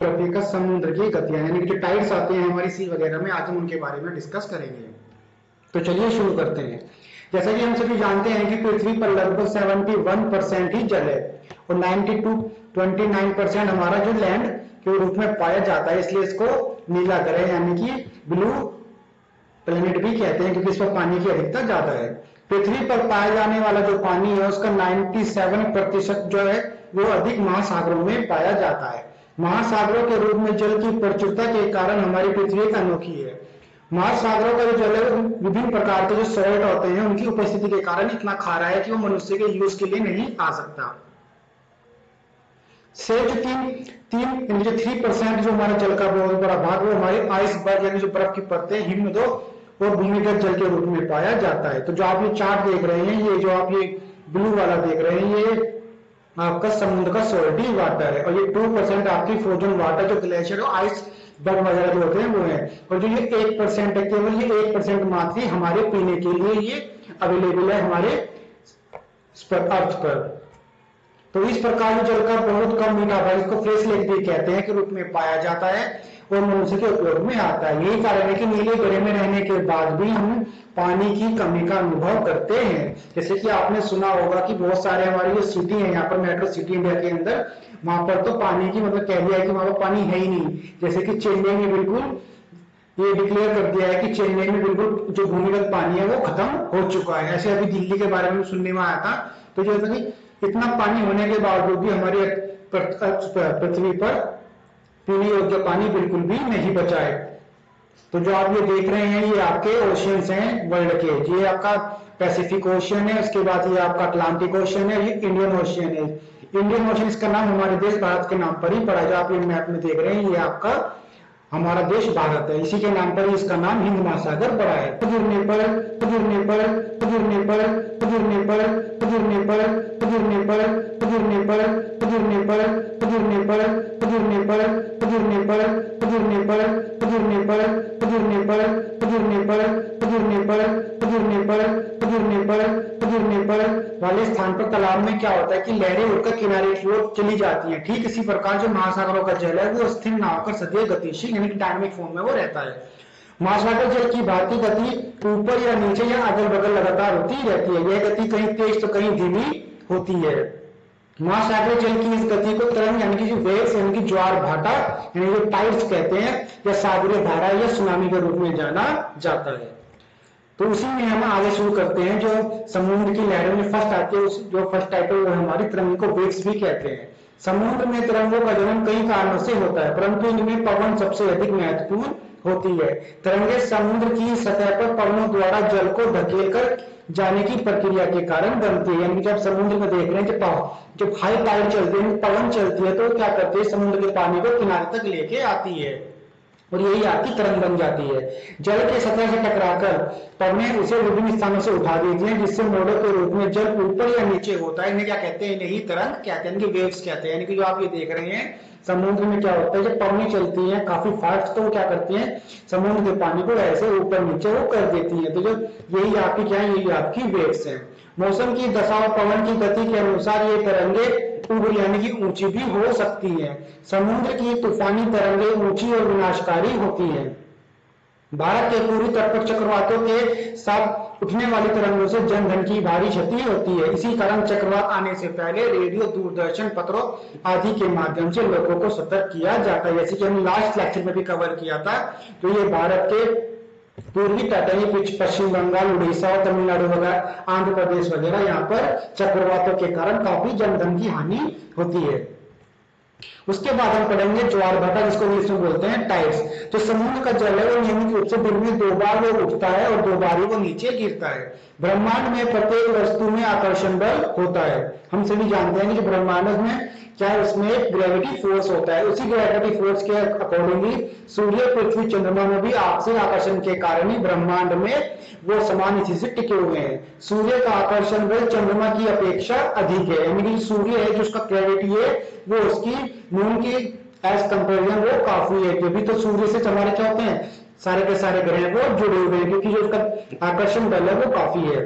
का समुद्र की गतियां यानी कि जो टाइड्स आते हैं हमारी सी वगैरह में, आज हम उनके बारे में डिस्कस करेंगे। तो चलिए शुरू करते हैं। जैसा कि हम सभी जानते हैं कि पृथ्वी पर लगभग 71% ही जल है और 29% हमारा जो लैंड के रूप में पाया जाता है, इसलिए इसको नीला ग्रह यानी कि ब्लू प्लेनेट भी कहते हैं, क्योंकि इस पर पानी की अधिकता ज्यादा है। पृथ्वी पर पाया जाने वाला जो पानी है उसका 97% जो है वो अधिक महासागरों में पाया जाता है। महासागरों के रूप में जल की प्रचुरता के कारण हमारी पृथ्वी एक अनोखी है। महासागरों का जो जल है विभिन्न प्रकार के जो सॉल्ट होते हैं उनकी उपस्थिति के कारण इतना खारा है कि वो मनुष्य के यूज के लिए नहीं आ सकता। सिर्फ तीन जो 3% जो हमारे जल का बहुत बड़ा भाग वो हमारे आइसबर्ग यानी जो बर्फ की परतें हिमनदों और भूमिगत जल के रूप में पाया जाता है। तो जो आप ये चार्ट देख रहे हैं, ये जो आप ये ब्लू वाला देख रहे हैं, ये आपका समुद्र का सॉल्टी वाटर है और ये 2% आपकी फ्रोजन वाटर जो ग्लेशियर और आइस बर्फ वगैरह जो होते हैं वो है। और जो ये 1% है, केवल ये 1% मात्र ही हमारे पीने के लिए ये अवेलेबल है हमारे अर्थ पर। तो इस प्रकार जल का बहुत कम मीठा भाग, इसको फ्रेश लेक भी कहते हैं, के रूप में पाया जाता है और मनुष्य के उपयोग में आता है। यही कारण है कि नीले ग्रह में रहने के बाद भी हम पानी की कमी का अनुभव करते हैं। जैसे कि आपने सुना होगा कि बहुत सारे हमारी जो सिटी है यहाँ पर, मेट्रो सिटी इंडिया के अंदर, वहां पर तो पानी की मतलब कह दिया है कि वहां पर पानी है ही नहीं। जैसे कि चेन्नई में बिल्कुल ये डिक्लेयर कर दिया है कि चेन्नई में बिल्कुल जो भूमिगत पानी है वो खत्म हो चुका है। ऐसे अभी दिल्ली के बारे में सुनने में आया था। तो जो है इतना पानी होने के बावजूद भी हमारे पृथ्वी पर पीने योग्य पानी बिल्कुल भी नहीं बचा है। तो जो आप ये देख रहे हैं ये आपके ओशियंस हैं वर्ल्ड के। ये आपका पैसिफिक ओशियन है, उसके बाद ये आपका अटलांटिक ओशियन है, ये इंडियन ओशियन है। इंडियन ओशियन इसका नाम हमारे देश भारत के नाम पर ही पड़ा है। जो आप ये मैप में देख रहे हैं ये आपका हमारा देश भारत है, इसी के नाम पर इसका नाम हिंद महासागर पड़ा है। गिरने पर गिरने पर गिरने पर गिरने पर गिरने पर गिरने पर गिरने पर गिरने पर गिरने पर गिरने पर गिरने पर गिरने पर गिरने पर गिरने पर गिरने पर गिरने पर गिरने पर गिरने पर गिरने पर वाले स्थान पर तालाब में क्या होता है कि लहरें उड़कर किनारे की ओर चली जाती हैं। ठीक इसी प्रकार जो महासागरों का जल है वो स्थिर न होकर सदैव गतिशील यानी डायनामिक फॉर्म में वो रहता है। महासागर जल की भांति गति ऊपर या नीचे या अगल बगल लगातार होती रहती है। यह गति कहीं तेज तो कहीं धीमी होती है। महासागरीय जल की इस गति को तरंग यानी कि वेव्स यानी कि ज्वार भाटा यानी जो टाइड्स कहते हैं, या सागरीय धारा या सुनामी के रूप में जाना जाता है। तो उसी में हम आगे शुरू करते हैं। जो समुद्र की लहरों में फर्स्ट आती है, जो फर्स्ट टाइप है वो हमारी तरंग को वेव्स भी कहते हैं। समुद्र में तरंगों का जन्म कई कारणों से होता है, परंतु इनमें पवन सबसे अधिक महत्वपूर्ण होती है। तरंगे समुद्र की सतह पर पवनों द्वारा जल को धकेल कर जाने की प्रक्रिया के कारण बनती है। यानी जब समुद्र में देख रहे हैं जब हाई टाइड चलती है, पवन चलती है, तो क्या करती है समुद्र के पानी को किनारे तक लेके आती है और यही आपकी तरंग बन जाती है। जल के सतह से टकराकर पवनें उसे विभिन्न स्थानों से उठा देती हैं, जिससे मोड़ों के रूप में जल ऊपर या नीचे होता है। इन्हें क्या कहते हैं? इन्हें ही तरंग कहते हैं, इनकी वेव्स कहते हैं। यानी कि जो आप ये देख रहे हैं समुद्र में क्या होता है, जब पवनें चलती हैं काफी फास्ट, तो वो क्या करती हैं समुद्र के पानी को ऐसे ऊपर नीचे वो कर देती हैं। तो जो यही आपकी क्या है, यही आपकी वेव्स है। मौसम की दशा और पवन की गति के अनुसार ये तरंगे उग्र यानी कि ऊंची भी हो सकती है। समुद्र की तूफानी तरंगे ऊंची और विनाशकारी होती है। भारत के पूर्वी तट पर चक्रवातों के साथ उठने वाली तरंगों से जनधन की भारी क्षति होती है। इसी कारण चक्रवात आने से पहले रेडियो, दूरदर्शन, पत्रों आदि के माध्यम से लोगों को सतर्क किया जाता है। जैसे कि हमने लास्ट लेक्चर में भी कवर किया था। तो ये भारत के पूर्वी तट है, पश्चिम बंगाल, उड़ीसा और तमिलनाडु वगैरह, आंध्र प्रदेश वगैरह, यहाँ पर चक्रवातों के कारण काफी जनधन की हानि होती है। उसके बाद हम पढ़ेंगे ज्वार भाटा, जिसको इंग्लिश में बोलते हैं टाइड्स। तो समुद्र का जल है वो नियमित रूप से दिन में 2 बार वो उठता है और 2 बार ही वो नीचे गिरता है। ब्रह्मांड में प्रत्येक वस्तु में आकर्षण बल होता है। हम सभी जानते हैं कि ब्रह्मांड में क्या है, उसमें एक ग्रेविटी फोर्स होता है। उसी ग्रेविटी फोर्स के अकॉर्डिंगली सूर्य, पृथ्वी, चंद्रमा में भी आपसी आकर्षण के कारण ही ब्रह्मांड में वो समान स्थिति से टिके हुए हैं। सूर्य का आकर्षण बल चंद्रमा की अपेक्षा अधिक है। यानी कि सूर्य है जो उसका ग्रेविटी है वो उसकी मून की एज कंपेरिजन वो काफी है, क्योंकि तो सूर्य से हमारे क्या होते हैं सारे के सारे ग्रह वो जुड़े हुए हैं, क्योंकि जो उसका आकर्षण बल है वो काफी है।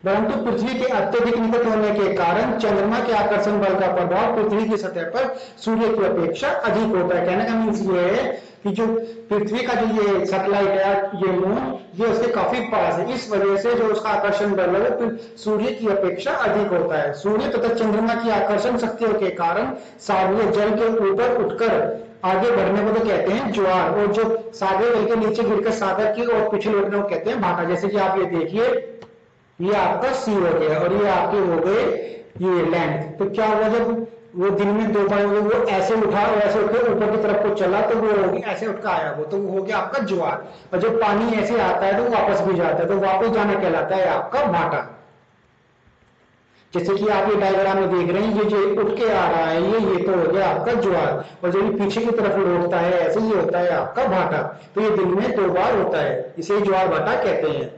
परंतु पृथ्वी के अत्यधिक निकट होने के कारण चंद्रमा के आकर्षण बल का प्रभाव पृथ्वी की सतह पर सूर्य की अपेक्षा अधिक होता है। कहने का मीन्स ये है कि जो पृथ्वी का जो ये सैटेलाइट है, ये मून, ये उसके काफी पास है, इस वजह से जो उसका आकर्षण बल है वो सूर्य की अपेक्षा अधिक होता है। सूर्य तथा चंद्रमा की आकर्षण शक्तियों के कारण सागरीय जल के ऊपर उठकर आगे बढ़ने को तो कहते हैं ज्वार, और जो सागर जल के नीचे गिरकर सागर की ओर पीछे लौटने को कहते हैं भाटा। जैसे कि आप ये देखिए, ये आपका सी हो गया और ये आपके हो गए ये लैंड। तो क्या हुआ, जब वो दिन में 2 बार वो ऐसे उठा और ऐसे उठकर ऊपर की तरफ को चला तो वो होगी ऐसे उठ कर आया, वो तो वो हो गया आपका ज्वार। और जब पानी ऐसे आता है तो वापस भी जाता है, तो वापस जाना कहलाता है आपका भाटा। जैसे कि आप ये डायग्राम में देख रहे हैं, ये जो उठ के आ रहा है ये तो हो गया आपका ज्वार, और जो पीछे की तरफ लौटता है ऐसे ही होता है आपका भाटा। तो ये दिन में 2 बार होता है, इसे ज्वार भाटा कहते हैं।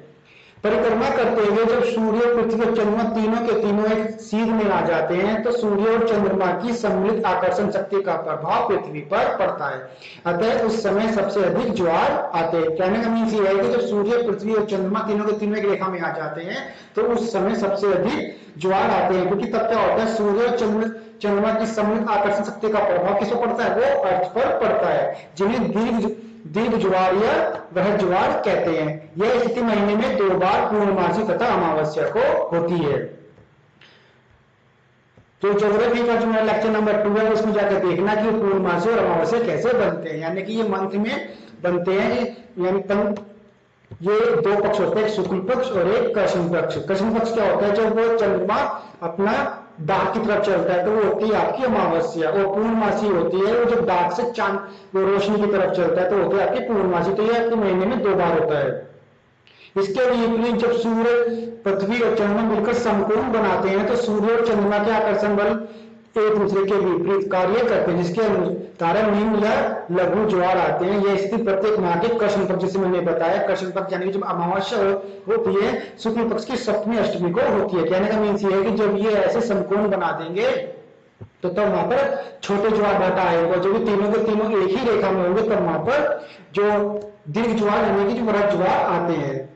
परिक्रमा करते हुए जब सूर्य, पृथ्वी और चंद्रमा तीनों के तीनों एक सीध में आ जाते हैं तो सूर्य और चंद्रमा की सम्मिलित आकर्षण शक्ति का प्रभाव पृथ्वी पर पड़ता है, अतः उस समय सबसे अधिक ज्वार आते हैं। कहने का मीन्स ये है कि जब सूर्य, पृथ्वी और चंद्रमा तीनों के तीनों एक रेखा में आ जाते हैं तो उस समय सबसे अधिक ज्वार आते हैं, क्योंकि तब क्या होता है, सूर्य और चंद्रमा की सम्मिलित आकर्षण शक्ति का प्रभाव किस पर पड़ता है, वो अर्थ पर पड़ता है, जिन्हें दीर्घ ज्वार या वृहद ज्वार कहते हैं। यह स्थिति महीने में 2 बार पूर्णमासी तथा अमावस्या को होती है। तो ज्योग्राफी का जो मेरा लेक्चर नंबर 2 है उसमें जाकर देखना कि पूर्णमासी और अमावस्या कैसे बनते हैं, यानी कि ये मंथ में बनते हैं। यानी ये 2 पक्ष होते हैं, एक शुक्ल पक्ष और एक कृष्ण पक्ष। कृष्ण पक्ष क्या होता है, जब वो चंद्रमा अपना दाग की तरफ चलता है तो वो होती है आपकी अमावस्या, और पूर्णमासी होती है वो जब दाग से चांद वो रोशनी की तरफ चलता है तो होती है आपकी पूर्णमासी। तो ये आपके महीने में 2 बार होता है। इसके विपरीत जब सूर्य, पृथ्वी और चंद्रमा मिलकर समकोण बनाते हैं तो सूर्य और चंद्रमा के आकर्षण बल एक दूसरे के विपरीत कार्य करते हैं, जिसके कारण निम्न या लघु ज्वार आते हैं। यह स्थिति प्रत्येक माह के कृष्ण पक्ष, जैसे मैंने बताया, कृष्ण पक्ष यानी कि जब अमावस्या होती है शुक्ल पक्ष की सप्तमी अष्टमी को होती है। कहने का मीन्स ये है कि जब ये ऐसे समकोण बना देंगे तो तब वहां पर छोटे ज्वार भाटा आएगा, जो भी तीनों के तीनों एक ही रेखा में होंगे तब वहां पर जो दीर्घ ज्वार यानी कि जो वृहद ज्वार आते हैं।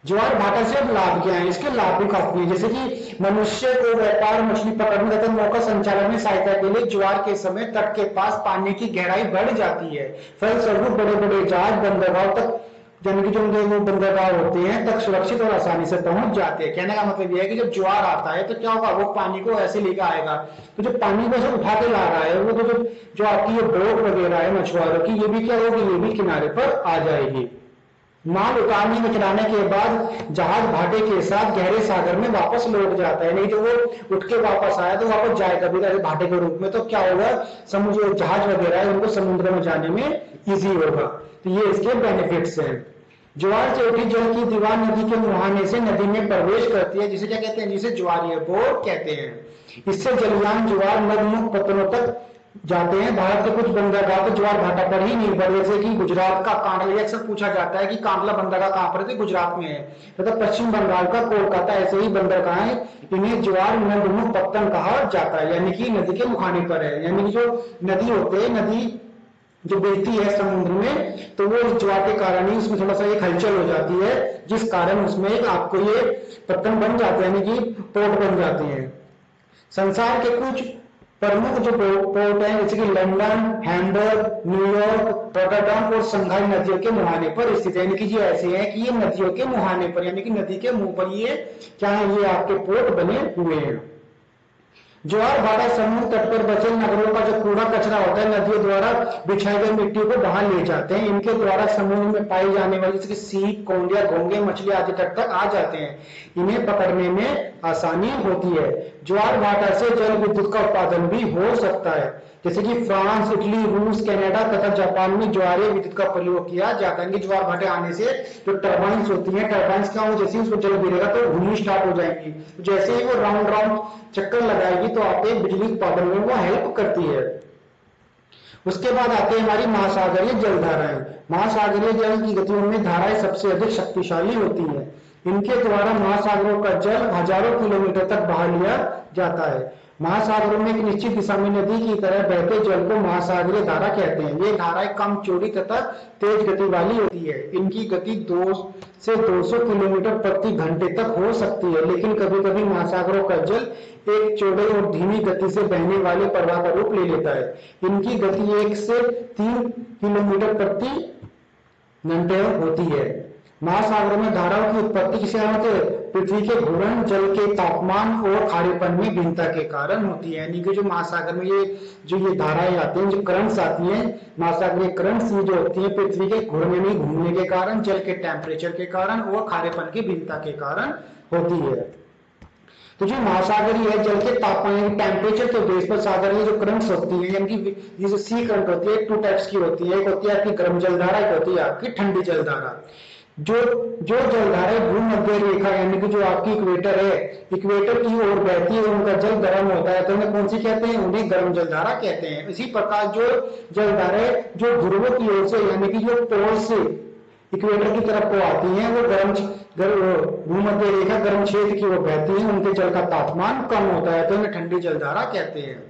ज्वार भाटा से अब लाभ क्या है, इसके लाभ भी काफी है। जैसे कि मनुष्य को व्यापार, मछली पकड़ने तथा नौका संचालन में सहायता के लिए ज्वार के समय तट के पास पानी की गहराई बढ़ जाती है। फलस्वरूप बड़े बड़े जहाज बंदरगाहों तक, यानी कि जो वो बंदरगाह होते हैं तक सुरक्षित और आसानी से पहुंच जाते हैं। कहने का मतलब यह है कि जब ज्वार आता है तो क्या होगा, वो पानी को ऐसे लेकर आएगा, तो जो पानी को ऐसे उठा के ला रहा है वो जो आपकी ये बोट वगैरह है मछुआरों की, ये भी क्या होगी, ये भी किनारे पर आ जाएगी। माल उतारने में चलाने के बाद जहाज भाटे के साथ गहरे सागर में वापस लौट जाता है, नहीं तो वो उठ के वापस आया तो वापस जाएगा भी भाटे के रूप में, तो क्या होगा, समुद्र जहाज वगैरह है उनको समुद्र में जाने में इजी होगा। तो ये इसके बेनिफिट्स हैं। ज्वार से उठी जल की दीवार नदी के मुहाने से नदी में प्रवेश करती है, जिसे क्या कहते हैं, जिसे ज्वारीय बोर कहते हैं। इससे जलयान ज्वार नदमुख पत्तनों तक जाते हैं। भारत के कुछ बंदरगाह तो ज्वार भाटा पर ही निर्भर, जैसे कि गुजरात का कांडला, अक्सर पूछा जाता है कि कांडला बंदरगाह कहां पर है, गुजरात में है, तथा पश्चिम बंगाल का कोलकाता, ऐसे ही बंदरगाह है। इन्हें ज्वार नदमुख पत्तन कहा जाता है, यानी कि नदी के मुखाने पर है। यानी कि जो नदी होते हैं, नदी जो बहती है समुद्र में, तो वो ज्वार के कारण ही उसमें थोड़ा सा एक हलचल हो जाती है, जिस कारण उसमें आपको ये पत्तन बन जाते हैं, यानी कि पोर्ट बन जाते हैं। संसार के कुछ प्रमुख जो पोर्ट हैं जैसे कि लंदन, हैम्बर्ग, न्यूयॉर्क, रॉटरडैम और शंघाई नदियों के मुहाने पर स्थित है। यानी कि ये ऐसे हैं कि ये नदियों के मुहाने पर, यानी कि नदी के मुंह पर ये क्या है, ये आपके पोर्ट बने हुए हैं। ज्वार भाटा समूह तट पर बचे नगरों का जो कूड़ा कचरा होता है नदियों द्वारा बिछाई गई मिट्टी को बाहर ले जाते हैं। इनके द्वारा समुद्र में पाई जाने वाली जैसे सीप, कौंडिया, घोंगे, मछली आदि तट तक आ जाते हैं। इन्हें पकड़ने में आसानी होती है। ज्वार भाटा से जल विद्युत का उत्पादन भी हो सकता है, जैसे कि फ्रांस, इटली, रूस, कनाडा तथा जापान में ज्वारीय विद्युत का प्रयोग किया जाता है। ज्वार भाटे आने से जो टर्बाइंस होती हैं, टर्बाइंस क्या हो, जैसे ही उसको जल गिरेगा तो घूमनी स्टार्ट हो जाएंगी, जैसे ही वो राउंड राउंड चक्कर लगाएगी तो आपके बिजली उत्पादन में वो हेल्प करती है। उसके बाद आते हैं हमारी महासागरीय जलधाराएं। महासागरीय जल की गतियों में धाराएं सबसे अधिक शक्तिशाली होती है। इनके द्वारा महासागरों का जल हजारों किलोमीटर तक बहा लिया जाता है। महासागरों में एक निश्चित दिशा में नदी की तरह बहते जल को महासागरीय धारा कहते हैं। ये धाराएं कम चौड़ी तथा तेज गति वाली होती है। इनकी गति 2 से 200 किलोमीटर प्रति घंटे तक हो सकती है, लेकिन कभी कभी महासागरों का जल एक चौड़े और धीमी गति से बहने वाले प्रवाह का रूप ले लेता है। इनकी गति 1 से 3 किलोमीटर प्रति घंटे होती है। महासागरों में धाराओं की उत्पत्ति किसे होती है? पृथ्वी के घूर्णन, जल के तापमान और खारेपन में भिन्नता के कारण होती है। यानी कि जो महासागर में ये धाराएं आती हैं, जो करंट्स आती हैं, महासागरीय करंट्स ये जो होती है पृथ्वी के घूर्णन में घूमने के कारण, जल के टेम्परेचर के कारण और खारेपन की भिन्नता के कारण होती है। तो जो महासागरीय है, जल के तापमान टेम्परेचर के बेस पर सागरीय जो करंट्स होती है, यानी कि ये जो सी करंट होती है 2 टाइप्स की होती है। एक होती है आपकी गर्म जलधारा, एक होती है आपकी ठंडी जलधारा। जो जलधारा भूमध्य रेखा यानी कि जो आपकी इक्वेटर है, इक्वेटर की ओर बहती है, उनका जल गर्म होता है, तो उन्हें कौन सी कहते हैं? उन्हें गर्म जलधारा कहते हैं। इसी प्रकार जो जलधारा जो ध्रुवों की ओर से यानी कि जो पोल से इक्वेटर की तरफ को आती हैं, वो भूमध्य रेखा गर्म क्षेत्र की ओर बहती है, उनके जल का तापमान कम होता है, तो उन्हें ठंडी जलधारा कहते हैं।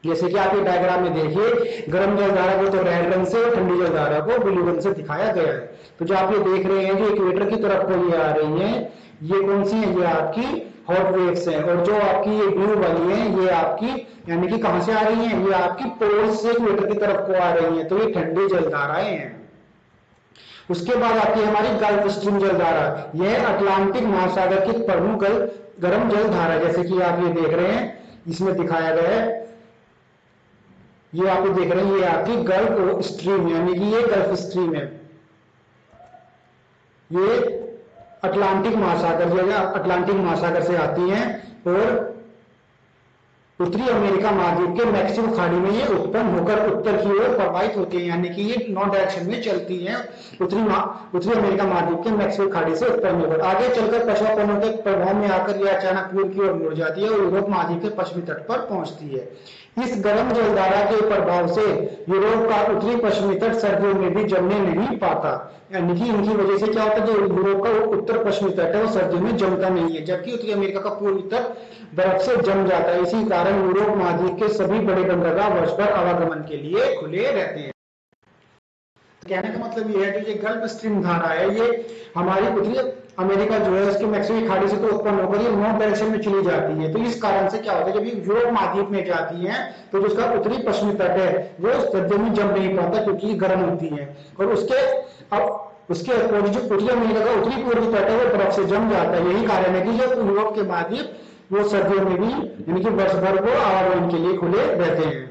जैसे कि आप ये डायग्राम में देखिए, गर्म जलधारा को तो रेड रंग से और ठंडी जलधारा को ब्लू रंग से दिखाया गया है। तो जो आप ये देख रहे हैं, जो इक्वेटर की तरफ को ये आ रही हैं, ये कौन सी है? ये आपकी हॉट वेव्स हैं। और जो आपकी ये ब्लू वाली है, ये आपकी यानी कि कहां से आ रही है? ये आपकी पोल से इक्वेटर की तरफ को आ रही है, तो ये ठंडी जलधाराएं हैं। उसके बाद आती है हमारी गल्फ स्ट्रीम जलधारा। यह अटलांटिक महासागर की प्रमुख गर्म जलधारा, जैसे कि आप ये देख रहे हैं, इसमें दिखाया गया है, ये आप देख रहे हैं, ये आपकी गल्फ स्ट्रीम यानी कि ये गल्फ स्ट्रीम है। ये अटलांटिक महासागर से आती हैं और उत्तरी अमेरिका महाद्वीप के मैक्सिको खाड़ी में ये उत्पन्न होकर उत्तर की ओर प्रवाहित होती है, यानी कि ये नॉर्थ डायरेक्शन में चलती है, उत्तरी अमेरिका महाद्वीप के मैक्सिको खाड़ी से उत्पन्न होकर आगे चलकर पश्चिम कोनों के प्रभाव में आकर यह अचानक पूर्व की ओर मुड़ जाती है और यूरोप महाद्वीप के पश्चिमी तट पर पहुंचती है। इस गर्म जलधारा के प्रभाव से यूरोप का उत्तरी पश्चिमी तट सर्दियों में भी जमने नहीं पाता, यानी कि इनकी वजह से क्या होता है, जो यूरोप का उत्तर पश्चिमी तट है वो सर्दियों में जमता नहीं है, जबकि उत्तरी अमेरिका का पूर्वी तट बर्फ से जम जाता है। इसी कारण यूरोप महाद्वीप के सभी बड़े बंदरगाह वर्ष भर आवागमन के लिए खुले रहते हैं। कहने का मतलब ये है कि ये गल्फ स्ट्रीम धारा है, ये हमारी उत्तरी अमेरिका जो है उसके मैक्सिको खाड़ी से तो उत्पन्न होकर ये नॉर्थ डायरेक्शन में चली जाती है। तो इस कारण से क्या होता है, जब ये यूरोप महाद्वीप में जाती है तो जो उसका उत्तरी पश्चिमी तट है वो सर्दियों में जम नहीं पाता, क्योंकि गर्म होती है। और उसके अपोजिट जो उत्तरी अमेरिका का उत्तरी पूर्वी तट है वो बर्फ से जम जाता है। यही कारण है कि जो यूरोप के महाद्वीप वो सर्दियों में भी यानी कि वर्ष भर को आवागमन के लिए खुले रहते हैं।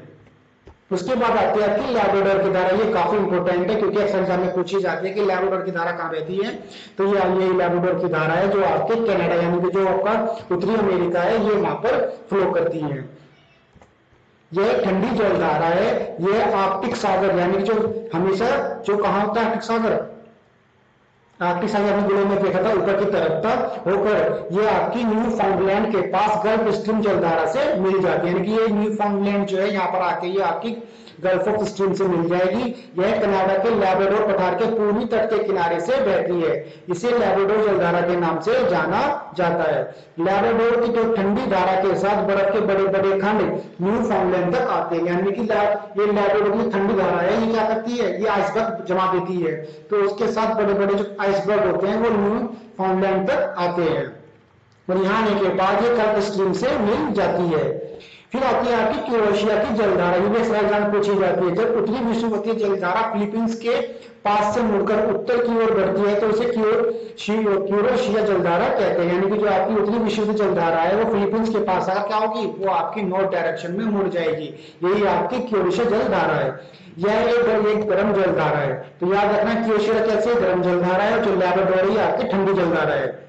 उसके बाद आती है आपकी लैब्राडोर की धारा। ये काफी इंपॉर्टेंट है क्योंकि अक्सर एग्जाम में पूछी जाती है कि लैब्राडोर की धारा कहाँ रहती है। तो ये लैब्राडोर की धारा है जो आपके कनाडा यानी कि जो आपका उत्तरी अमेरिका है ये वहां पर फ्लो करती है। यह ठंडी जलधारा है, यह आर्कटिक सागर यानी कि जो हमेशा जो कहाँ होता है आर्कटिक सागर आपने ग्लोब में देखा था ऊपर की तरफ था होकर ये आपकी न्यू फाउंडलैंड के पास गल्फ स्ट्रीम जलधारा से मिल जाती है, यानी कि ये न्यू फाउंडलैंड जो है यहाँ पर आके ये आपकी गल्फ ऑफ स्ट्रीम से मिल जाएगी। यह कनाडा के लैब्राडोर पठार के पूर्वी तट के किनारे से बहती है, इसे लैब्राडोर जलधारा के नाम से जाना जाता है। लैब्राडोर की जो ठंडी धारा के साथ बर्फ के बड़े बड़े खंड न्यू फाउंडलैंड तक आते हैं, यानी कि ये लैब्राडोर की ठंडी धारा है, ये क्या करती है, ये आइसबर्ग जमा देती है, तो उसके साथ बड़े बड़े जो आइसबर्ग होते हैं वो न्यू फाउंडलैंड तक आते हैं और यहाँ आने के बाद ये गल्फ स्ट्रीम से मिल जाती है। फिर आती है आपकी क्यूरेशिया की जलधारा, ये भी एग्जाम पूछी जाती है। जब उत्तरी विषुवतीय जलधारा फिलीपींस के पास से मुड़कर उत्तर की ओर बढ़ती है तो उसे क्यूरेशिया जलधारा कहते हैं, यानी कि जो आपकी उत्तरी विषुवतीय जलधारा है वो फिलीपींस के पास आकर क्या होगी, वो आपकी नॉर्थ डायरेक्शन में मुड़ जाएगी, यही आपकी क्यूरेशिया जलधारा है। यह एक गर्म जलधारा है, तो याद रखना क्यूरेशिया कैसे गर्म जलधारा है, जो लैब्राडोर आपकी ठंडी जलधारा है।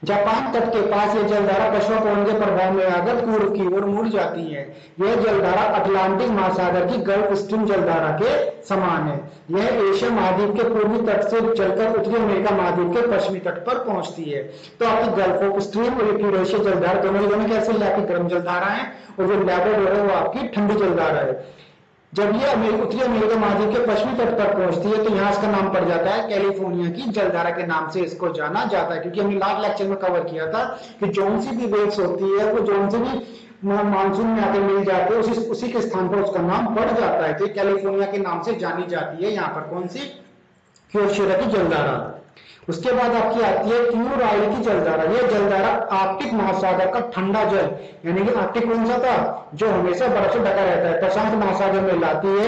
जापान तट के पास यह जलधारा पश्चिम कोण के प्रभाव में आकर पूर्व की ओर मुड़ जाती है। यह जलधारा अटलांटिक महासागर की गल्फ स्ट्रीम जलधारा के समान है। यह एशिया महाद्वीप के पूर्वी तट से चलकर उत्तरी अमेरिका महाद्वीप के पश्चिमी तट पर पहुंचती है। तो आपकी गल्फ ऑफ स्ट्रीम और क्यूरेशिया जलधारा दोनों कैसे आपकी गर्म जलधारा है और जो लैब्राडोर है वो आपकी ठंडी जलधारा है। जब ये उत्तरी अमेरिका महाद्वीप के पश्चिमी तट पर पहुंचती है तो यहाँ इसका नाम पड़ जाता है कैलिफोर्निया की जलधारा के नाम से इसको जाना जाता है, क्योंकि हमने लास्ट लेक्चर में कवर किया था कि जोन सी भी वेव्स होती है वो जोन से भी मानसून में आके मिल जाते हैं, उसी के स्थान पर उसका नाम पड़ जाता है। तो कैलिफोर्निया के नाम से जानी जाती है यहाँ पर कौन सी, क्योशिरा की जलधारा। उसके बाद आपकी आती है क्यूराइल की जलधारा। यह जलधारा आर्कटिक महासागर का ठंडा जल, यानी कि आर्कटिक कौन सा था, जो हमेशा बर्फ से ढका रहता है, प्रशांत महासागर में लाती है।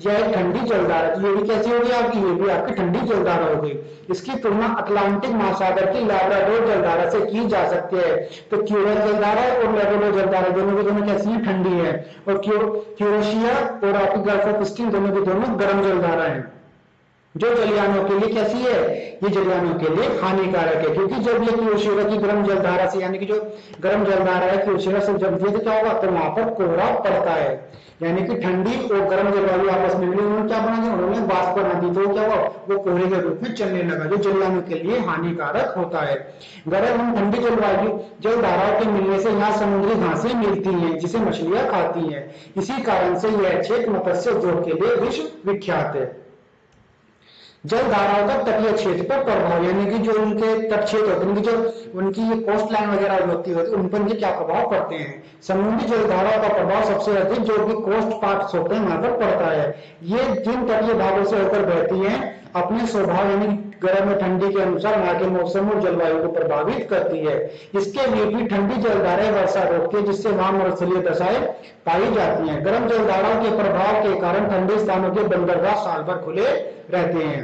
यह एक ठंडी जलधारा, तो ये भी कैसी होगी आपकी, ये भी आपकी ठंडी जलधारा हो गई। इसकी तुलना अटलांटिक महासागर की लैब्राडोर जलधारा से की जा सकती है। तो क्यूरल जलधारा और लैब्राडोर जलधारा दोनों की दोनों कैसी है, ठंडी है। और क्यूरेशिया और आपकी गल्फ ऑफ स्टील दोनों की दोनों गर्म जलधारा है, जो जलयानों के लिए कैसी है, ये जलयानों के लिए हानिकारक है। क्योंकि जब ये क्योशिरा की गर्म जलधारा से, यानी कि जो गर्म जलधारा है क्योशिरा से जब ये, तो क्या होगा, तो वहां पर कोहरा पड़ता है, यानी कि ठंडी और गर्म जलवायु आपस में मिली, उन्होंने क्या बना दिया, उन्होंने वाष्प बना दी, तो क्या हुआ, वो कोहरे के रूप में चलने लगा, जो जलयानों के लिए हानिकारक होता है। गर्म और ठंडी जलवायु जलधाराओं के मिलने से यहाँ समुद्री घासें मिलती हैं, जिसे मछलियां खाती हैं। इसी कारण से यह क्षेत्र मत्स्य उद्योग के लिए विश्व विख्यात है। जलधाराओं का तटीय क्षेत्र पर प्रभाव, यानी कि जो उनके तट क्षेत्र होते हैं, जो उनकी ये कोस्ट लाइन वगैरह होती है, उन पर क्या प्रभाव पड़ते हैं। समुद्री जलधाराओं का प्रभाव सबसे अधिक जो कि कोस्ट पार्ट्स होते हैं वहां पर पड़ता है। ये जिन तटीय भागों से होकर बहती हैं, अपने स्वभाव यानी गर्म और ठंडी के अनुसार वहां के मौसम और जलवायु को प्रभावित करती है। इसके विपरीत ठंडी जलधाराएं वर्षा रोकती है, जिससे वहां मरुस्थलीय दशाएं पाई जाती हैं। गर्म जलधाराओं के प्रभाव के कारण ठंडे स्थानों के बंदरगाह साल भर खुले रहते हैं।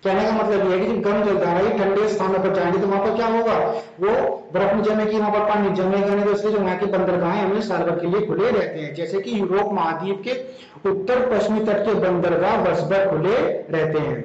कहने का मतलब यह है कि गर्म जलधारा ठंडे स्थानों पर जाएंगे तो वहां पर क्या होगा, वो बर्फ में जमेगी, वहां पर पानी जमेगा नहीं, तो इसलिए जो वहां के बंदरगाह हमें साल भर के लिए खुले रहते हैं। जैसे कि यूरोप महाद्वीप के उत्तर पश्चिमी तट के बंदरगाह वर्ष भर खुले रहते हैं।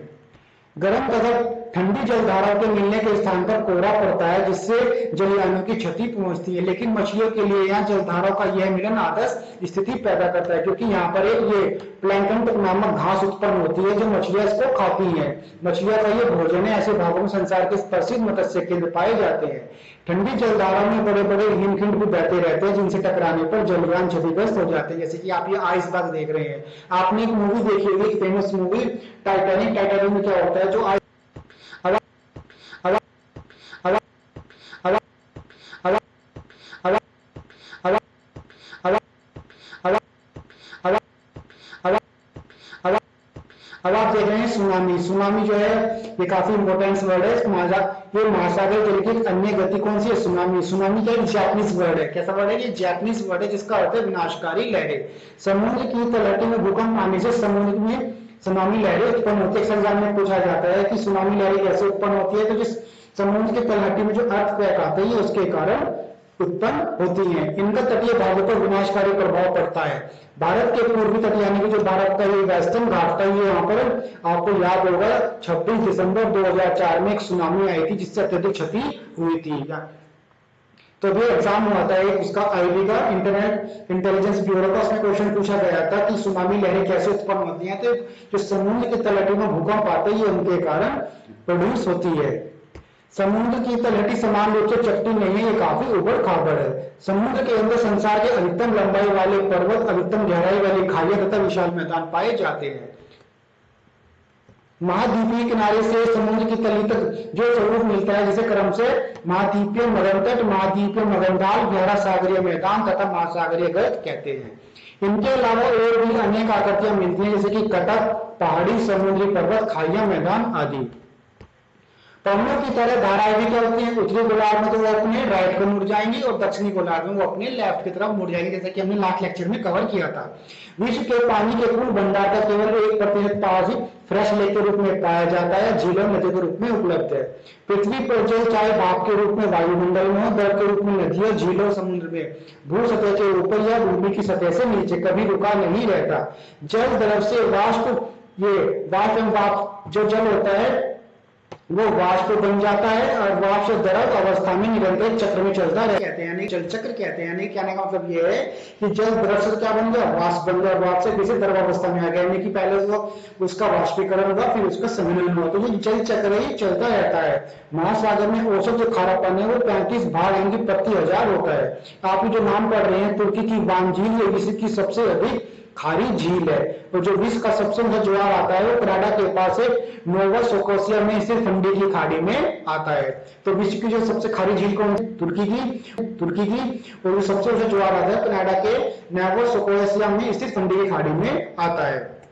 गर्म तथा ठंडी जलधारा के मिलने के स्थान पर कोहरा पड़ता है, जिससे जलयानों की क्षति पहुंचती है। लेकिन मछलियों के लिए यहाँ जलधाराओं का यह मिलन आदर्श स्थिति पैदा करता है, क्योंकि यहाँ पर एक ये प्लैंकटन नामक घास उत्पन्न होती है, जो मछलियां इसको खाती हैं। मछलियों का ये भोजन है। ऐसे भागों में संसार के प्रसिद्ध मत्स्य केंद्र पाए जाते हैं। ठंडी जलधारा में बड़े बड़े हिमखंड भी बहते रहते हैं, जिनसे टकराने पर जलयान क्षतिग्रस्त हो जाते हैं। जैसे कि आप ये आइसबर्ग देख रहे हैं। आपने एक मूवी देखी होगी, फेमस मूवी टाइटैनिक। टाइटैनिक में क्या होता है, जो अब आप देख रहे हैं सुनामी। सुनामी जो है ये काफी इंपॉर्टेंट वर्ड है। ये महासागर जल की अन्य गति कौन सी है, सुनामी। सुनामी क्या जापानीज वर्ड है। कैसा वर्ड है, ये जापानीज वर्ड है, जिसका अर्थ है विनाशकारी लहरें। समुद्र की तलहटी में भूकंप आने से समुद्र में सुनामी लहरें उत्पन्न होती है। एग्जाम में पूछा जाता है कि सुनामी लहरें कैसे उत्पन्न होती है, तो जिस समुद्र की तलहटी में जो अर्थक्वेक आता है, उसके कारण उत्पन्न होती हैं। इनका तटीय भागों पर विनाशकारी प्रभाव पड़ता है। भारत के पूर्वी तट, यानी कि जो भारत का ये वेस्टर्न घाट था, ये यहाँ पर आपको याद होगा 26 दिसंबर 2004 में एक सुनामी आई थी, जिससे अत्यधिक क्षति हुई थी। तो भी एग्जाम हुआ था एक, उसका आईबी का इंटरनेट इंटेलिजेंस ब्यूरो का, उसमें क्वेश्चन पूछा गया था कि सुनामी लहरें कैसे उत्पन्न होती हैं। तो जो समुद्र की तलहटी में भूकंप आते हैं, ये उनके कारण प्रोड्यूस होती है। समुद्र की तलहटी समान रूप से चपटी नहीं है, ये काफी उबड़ खाबड़ है। समुद्र के अंदर संसार के अधिकतम लंबाई वाले पर्वत, अधिकतम गहराई वाली खाइयां तथा विशाल मैदान पाए जाते हैं। महाद्वीपीय किनारे से समुद्र की तली तक जो स्वरूप मिलता है, जिसे क्रम से महाद्वीपीय मगनतट, महाद्वीपीय मगनढाल, गहरा सागरीय मैदान तथा महासागरीय गर्त कहते हैं। इनके अलावा और भी अनेक आकृतियां मिलती हैं, जैसे कि कटक, पहाड़ी, समुद्री पर्वत, खाइयां, मैदान आदि। पवनों की तरह धाराएं भी क्या होती हैं, उत्तरी गोलार्ध में तो वो अपने राइट को मुड़ जाएंगी और दक्षिणी गोलार्ध में वो अपने लेफ्ट की तरफ मुड़ जाएंगे, जैसे कि हमने लास्ट लेक्चर में कवर किया था। विश्व के पानी के कुल भंडार का केवल 1% पानी फ्रेश लेक के रूप में पाया जाता है, झीलों नदी के रूप में उपलब्ध है। पृथ्वी पर जल चाहे भाप के रूप में वायुमंडल में हो, द्रव के रूप में नदियों, झीलों, समुद्र में, भू सतह के ऊपर या भूमि की सतह से नीचे कभी रुका नहीं रहता। जल द्रव से वाष्प, ये वाष्प जो जल होता है वो वाष्प बन जाता है और वाष्प द्रव अवस्था में निरंतर चक्र में चलता रहता है, यानी जल चक्र कहते हैं। यानी कहने का मतलब ये है कि जल द्रव से क्या बन गया, वाष्प बन गया, वाष्प से किसी द्रव अवस्था में आ गया, यानी कि पहले वो उसका वाष्पीकरण होगा, फिर उसका संघनन हुआ, तो ये जल चक्र ही चलता रहता है। महासागर में औसत जो खारा पानी है वो 35 भाग यानी कि प्रति 1000 होता है। आप जो नाम पढ़ रहे हैं, तुर्की की वान झील ये विश्व की सबसे अधिक खारी झील है। और जो विश्व का सबसे बड़ा ज्वार आता है वो कनाडा के पास है, नोवा स्कोशिया में स्थित फंडी की खाड़ी में आता है। तो विश्व की जो सबसे खारी झील कौन सी? तुर्की की। और जो सबसे ऊंचा ज्वार आता है कनाडा के नोवास्कोशिया में स्थित फंडी की खाड़ी में आता है।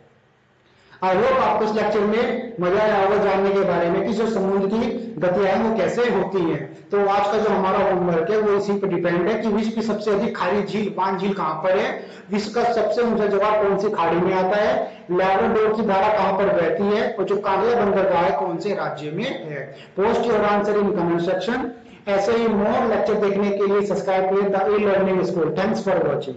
आई होप आपको इस लेक्चर में मजा आया होगा जानने के बारे में कि जो समुद्र की गतियां हैं वो कैसे होती हैं। तो आज का जो हमारा होमवर्क है वो इसी पर डिपेंड है कि विश्व की सबसे अधिक खारी झील पान झील कहां पर है, विश्व का सबसे ऊंचा ज्वार कौन सी खाड़ी में आता है, लैब्राडोर की धारा कहां पर बहती है और जो कांगड़ा बंदरगाह है कौन से राज्य में है। Post your answer in comment section. ऐसे ही मोर लेक्चर देखने के लिए सब्सक्राइब करें the e learning school. Thanks for watching.